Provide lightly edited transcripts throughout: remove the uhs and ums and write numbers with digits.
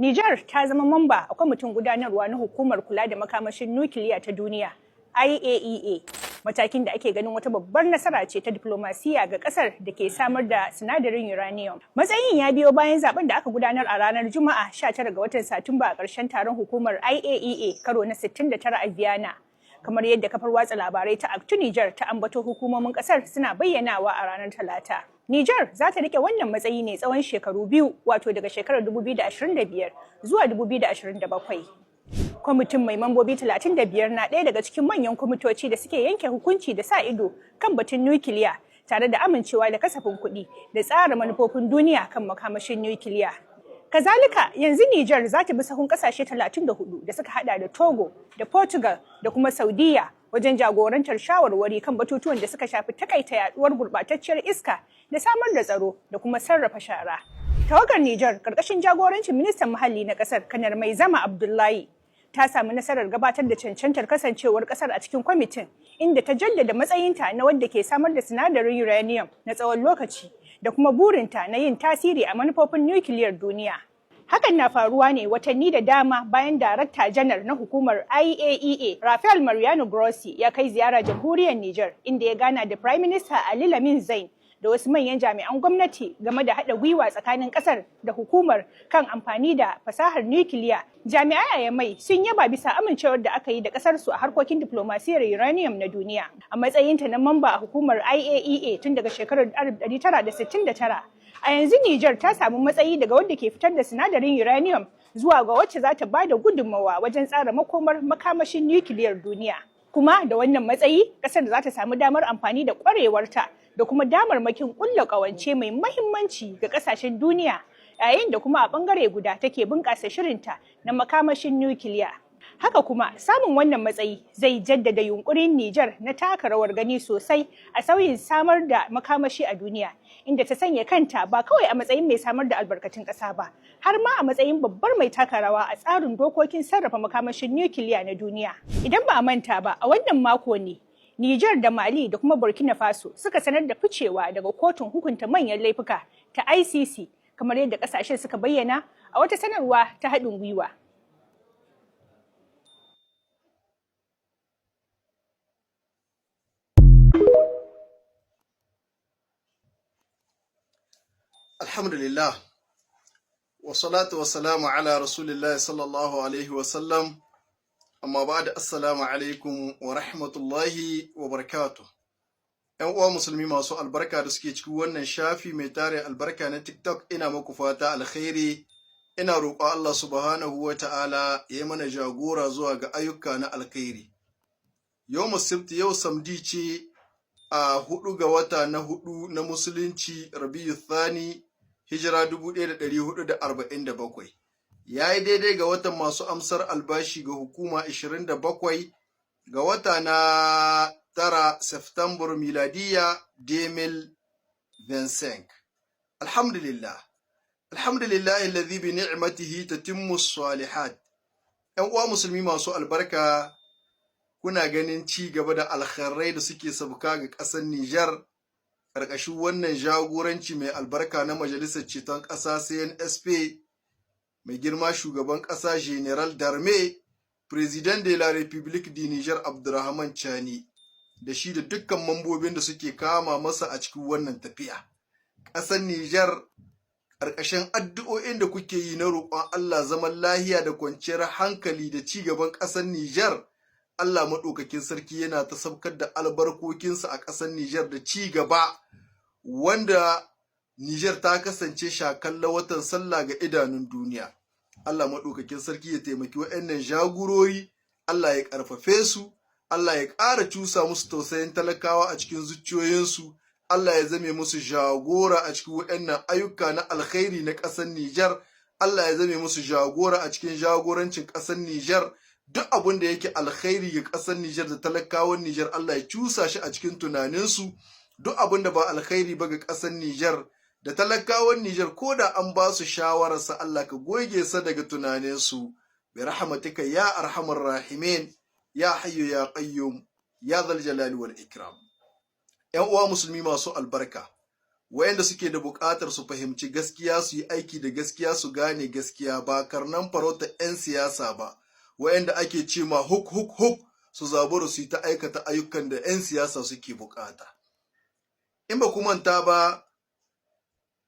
Nijar ta zama mamba a kwamitin gudanarwa na Hukumar Kula da Makamashin Nukiliya ta Duniya, IAEA, matakin da ake ganin wata babbar nasara ce ta diplomasiya ga kasar da ke samar da sinadarin uranium. Matsayin ya biyo bayan zaben da aka gudanar a ranar Juma'a 19 ga watan Satumba a ƙarshen taron hukumar IAEA karo na 69 a Vienna. Kamar yadda kafar watsa labarai ta Actu Niger ta ambato hukumomin kasar suna bayyanawa a ranar Talata. Niger za ta rike wannan matsayi ne tsawon shekaru biyu, wato daga shekarar 2025 zuwa 2027. Kwamitin mai mambobi 35 na ɗaya daga cikin manyan kwamitoci da suke yanke hukunci da sa ido kan batun nukiliya, tare da amincewa da kasafin kuɗi da tsara manufofin duniya kan makamashin nukiliya. Kazalika, yanzu Nijar za ta bi sahun kasashe 34 da suka hada da Togo, da Portugal, da kuma Saudiya wajen jagorantar shawarwari kan batutuwan da suka shafi takaita yaduwar gurbatacciyar iska da samar da tsaro da kuma sarrafa shara. Tawagar Nijar, karkashin jagorancin ministan muhalli na kasar Kanar Mai Zama Abdullahi, ta samu nasarar gabatar da cancantar kasancewar kasar a cikin kwamitin, inda ta jaddada matsayinta na wadda ke samar da sinadarin uranium na tsawon lokaci da kuma burinta na yin tasiri a manufofin nukiliyar duniya. Hakan na faruwa ne watanni da dama bayan Darakta Janar na hukumar IAEA, Rafael Mariano Grossi, ya kai ziyara jamhuriyar Nijar, inda ya gana da Prime Minister Ali Lamin Zain da wasu manyan jami'an gwamnati game da haɗa gwiwa tsakanin ƙasar da hukumar kan amfani da fasahar nukiliya. Jami'ai a Yamai sun yaba bisa amincewar da aka yi da ƙasar su a harkokin diplomasiyar uranium na duniya. A matsayinta na mamba a hukumar IAEA tun daga shekarar 1969, a yanzu Nijar ta samu matsayi daga wadda ke fitar da sinadarin uranium zuwa ga wacce za ta ba da gudunmawa wajen tsara makomar makamashin nukiliyar duniya. Kuma da wannan matsayi, ƙasar za ta samu damar amfani da ƙwarewarta da kuma damarmakin ƙulla ƙawance mai mahimmanci ga ƙasashen duniya, yayin da kuma a ɓangare guda take bunƙasa shirinta na makamashin nukiliya. Haka kuma samun wannan matsayi zai jaddada yunkurin Nijar na taka rawar gani sosai a sauyin samar da makamashi a duniya, inda ta sanya kanta ba kawai a matsayin mai samar da albarkatun ƙasa ba, har ma a matsayin babbar mai taka rawa a tsarin dokokin sarrafa makamashin nukiliya na duniya. Idan ba a manta ba, a wannan mako ne Nijar da Mali da kuma Burkina Faso suka sanar da ficewa daga kotun hukunta manyan laifuka ta ICC, kamar yadda ƙasashen suka bayyana a wata sanarwa ta haɗin gwiwa. Alhamdulillah, wa salatu wa salamu ala Rasulillah sallallahu alaihi wa sallam, amma ba da assalamu alaikum wa rahmatullahi wa barakatuh. ‘Yan uwa musulmi masu albarka da suke cikin wannan shafi mai tare albarka na TikTok, ina muku fata alkhairi, ina roƙo Allah subhanahu wa ta'ala ya yi mana jagora zuwa ga ayyuka na alkhairi. Yau musibti yau samdi ce a 4 ga wata na 4 na musulunci Rabiu Thani, hijira 1447. Ya yi daidai ga watan masu amsar albashi ga hukuma 27 ga wata na 9 Septambar miladiya 2025. Alhamdulillah. Alhamdulillah alladhi bi ni'matihi tatimmu salihat. ‘Yan uwa musulmi masu albarka, kuna ganin ci gaba da alkhairai da suke sabka ga ƙasar Nijar ƙarƙashin wannan jagoranci mai albarka na Majalisar Ceton Ƙasa CNSP, mai girma shugaban ƙasa General Darme, President de la République du Niger Abdurrahman Chani, da shi da dukkan mambobin da suke kama masa a cikin wannan tafiya. Ƙasar Nijar, ƙarƙashin addu'o'in da kuke yi na roƙon Allah zaman lahiya da kwanciyar hankali da ci gaban ƙasar Nijar, Allah maɗaukakin sarki yana ta saukar da albarkokinsa a ƙasar Nijar da ci gaba, wanda Nijar ta kasance shakalla watan sallah ga idanun duniya. Allah maɗaukakin sarki ya taimaki waɗannan jagorori, Allah ya ƙarfafe su, Allah ya ƙara cusa musu tausayin talakawa a cikin zuciyoyinsu, Allah ya zame musu jagora a cikin waɗannan ayyuka na alkhairi na ƙasar Nijar, Allah ya zame musu jagora a cikin jagorancin ƙasar Nijar. Duk abin da yake alkhairi ga ƙasar Nijar da talakawan Nijar, Allah ya cusa shi a cikin tunaninsu. Duk abin da ba alkhairi ba ga ƙasar Nijar da talakawan Nijar, ko da an ba su shawararsa, Allah ka goge sa daga tunaninsu. Bi rahmatika ya arhamar rahimin, ya hayyu ya qayyum, ya zal jalali wal ikram. ‘Yan uwa musulmi masu albarka, wayanda suke da buƙatar su fahimci gaskiya su yi aiki da gaskiya su gane gaskiya ba karnan farauta 'yan siyasa ba wayanda ake ce ma huk huk huk su zabura su yi ta aikata ayyukan da 'yan siyasa suke buƙata. In ba ku manta ba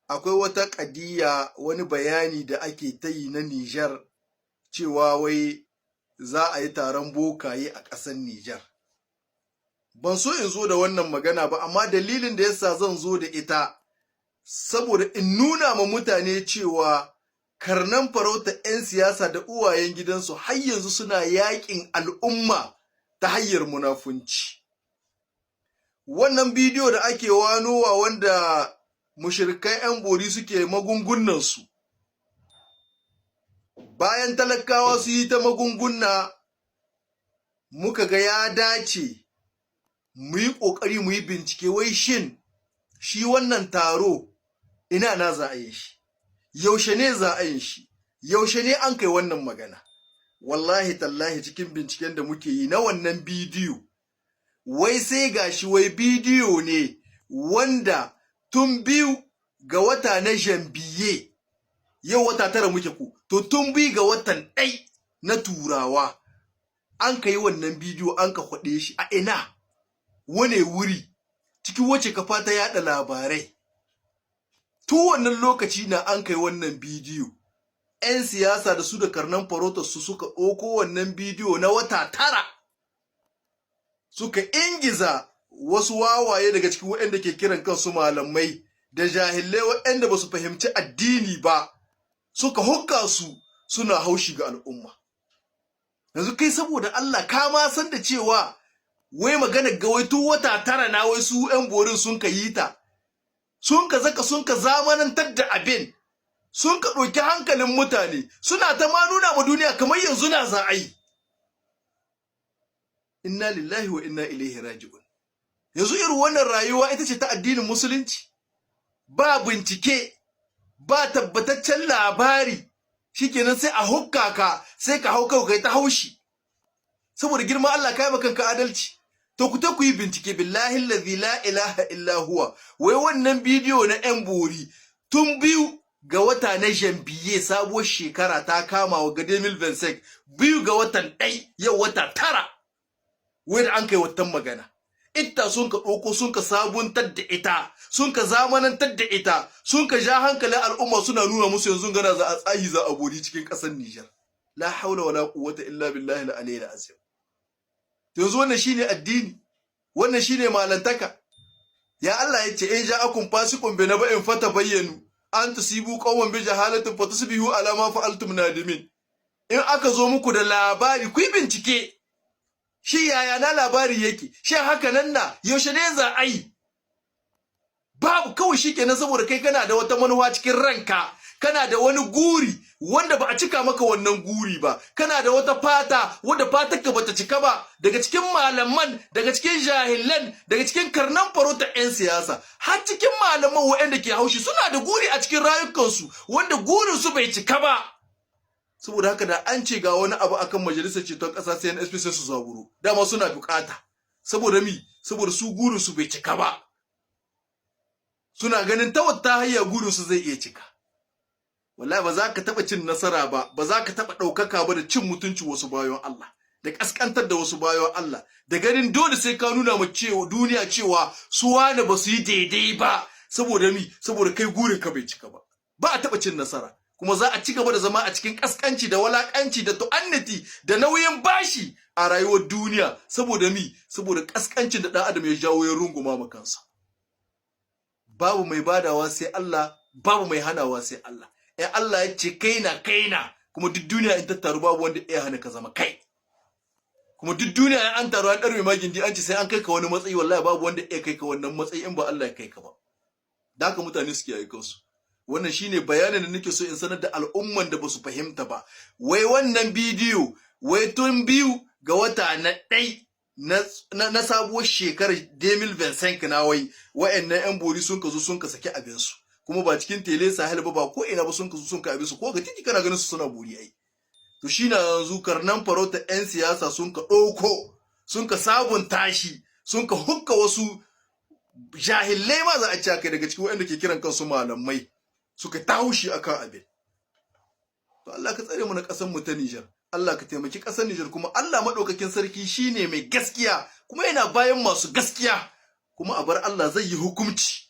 akwai wata ƙadiyya wani bayani da ake ta yi na Nijar cewa wai za a yi taron bokaye a ƙasar Nijar. Ban so in zo da wannan magana ba, amma dalilin da yasa zan zo da ita saboda in nuna ma mutane cewa karnan farauta 'yan siyasa da uwayen gidansu har yanzu suna yaƙin al'umma ta hanyar munafunci. Wannan bidiyo da ake wanowa wanda mushrikai 'yan bori suke magungunansu, bayan talakawa su yi ta magunguna, muka ga ya dace mu yi ƙoƙari mu yi bincike wai shin shi wannan taro ina na za a yi shi, yaushe ne za a yi shi, yaushe ne an kai wannan magana. Wallahi tallahi cikin binciken da muke yi na wannan bidiyo, wai sai gashi wai bidiyo ne wanda tun 2 ga wata na Janvier, yau wata 9 muke ku, to tun 2 ga watan 1 na Turawa an ka yi wannan bidiyo an ka kwaɗe shi a ina, wane wuri, cikin wace kafa ta yaɗa labarai. Tun wannan lokaci na an kai wannan bidiyo, 'yan siyasa da su da karnan farautar su suka ɗauko wannan bidiyo na wata 9 suka ingiza wasu wawaye daga cikin waɗanda ke kiran kansu malamai da jahilai waɗanda ba su fahimci addini ba, suka hukka su suna haushi ga al'umma. Yanzu kai saboda Allah ka ma san da cewa wai magana ga wai tun wata 9 na wai su 'yan borin sun ka yi ta, sun ka zaka sun ka zamanantar da abin, sun ka ɗauki hankalin mutane, suna ta ma nuna ma duniya kamar yanzu na za a yi. Inna lillahi wa inna ilaihi raji'un. Yanzu irin wannan rayuwa ita ce ta addinin musulunci, ba bincike, ba tabbataccen labari, shikenan sai a hukka ka, sai ka hau kai ta haushi. Saboda girman Allah kai maka kanka adalci. To ku ta ku yi bincike billahi allazi la ilaha illa huwa. Wai wannan bidiyo na 'yan bori tun 2 ga wata na Janvier, sabuwar shekara ta kama wa Gademil Vincent, 2 ga watan 1 yau wata 9. Wai da an kai watan magana. Ita sun ka ɗauko sun ka sabuntar da ita, sun ka zamanantar da ita, sun ka ja hankalin al'umma suna nuna musu yanzu gana za a tsahi za a bori cikin ƙasar Nijar. La haula wala quwwata illa billahi al-aliyyil azim. Yanzu wannan shine addini, wannan shine malantaka. Ya Allah ya ce in ja'akum fasiqun bi naba'in fatabayyanu an tusibu qawman bi jahalatin fatusbihu ala ma fa'altum nadimin. In aka zo muku da labari ku yi bincike. Shi yaya na labari yake? Shin haka nan na yaushe ne za a yi? Babu, kawai shikenan saboda kai kana da wata manuwa cikin ranka, kana da wani guri wanda ba a cika maka wannan guri ba, kana da wata fata wanda fatarka bata cika ba, daga cikin malaman, daga cikin jahilan, daga cikin karnan farautar 'yan siyasa, har cikin malaman waɗanda ke haushi suna da guri a cikin rayukansu wanda gurin su bai cika ba. Saboda haka da an ce ga wani abu akan majalisar ceton ƙasa sai NSP sai su zaburo, dama suna bukata. Saboda mi? Saboda su gurin su bai cika ba, suna ganin ta wata hayya gurin su zai iya cika. Wallahi ba za ka taɓa cin nasara ba, ba za ka taɓa ɗaukaka ba da cin mutunci wasu bayan Allah, da ƙasƙantar da wasu bayan Allah, da ganin dole sai ka nuna ma cewa duniya cewa su wane ba su yi daidai ba, saboda mi? Saboda kai gurin ka bai cika ba. Ba a taɓa cin nasara, kuma za a ci gaba da zama a cikin ƙasƙanci da walaƙanci da tu'annati da nauyin bashi a rayuwar duniya. Saboda mi? Saboda ƙasƙancin da ɗan adam ya jawo ya runguma ma kansa. Babu mai badawa sai Allah, babu mai hanawa sai Allah. Ya Allah ya ce kaina, kuma duk duniya in ta taru babu wanda ya hana ka zama kai. Kuma duk duniya in an taru an ɗarme magindi an ce sai an kai ka wani matsayi, wallahi babu wanda ya kai ka wannan matsayi in ba Allah ya kai ka ba. Da haka mutane suke yi kansu. Wannan shine bayanin da nake so in sanar da al'umman da basu fahimta ba. Wai wannan bidiyo wai tun 2 ga wata na 1 na sabuwar shekarar 2025 na wai wa'annan 'yan bori sun ka zo sun ka saki abin su. Kuma ba cikin tele Sahel ba ko ina ba sun ka zo sun ka abin su, ko ga titi kana ganin su suna bori ai. To shi na yanzu karnan farauta 'yan siyasa sun ka ɗauko, sun ka sabunta shi, sun ka hukka wasu jahilai ma za a ci kai daga cikin waɗanda ke kiran kansu malamai suka taushi akan abin. To Allah ka tsare mu na ƙasar mu ta Niger. Allah ka taimaki ƙasar Niger, kuma Allah madaukakin sarki shine mai gaskiya kuma yana bayan masu gaskiya, kuma a bar Allah zai yi hukunci.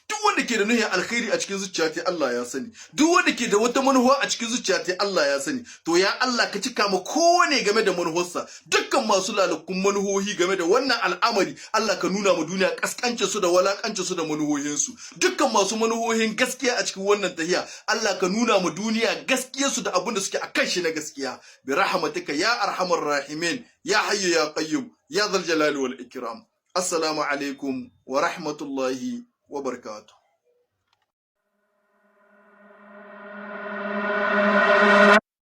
Duk wanda ke da nuhin alkhairi a cikin zuciya ta Allah ya sani, duk wanda ke da wata manuwa a cikin zuciya ta Allah ya sani. To ya Allah ka cika mu kowane game da manuwarsa, dukkan masu lalakun manuhohi game da wannan al'amari Allah ka nuna mu duniya kaskance su da walakance su da manuhohin su. Dukkan masu manuhohin gaskiya a cikin wannan tahiya Allah ka nuna mu duniya gaskiyar su da abin da suke akan shi na gaskiya. Bi rahmatika ya arhamar rahimin, ya hayyu ya qayyum, ya dhal jalali wal ikram. Assalamu alaikum wa rahmatullahi wa barakatuh.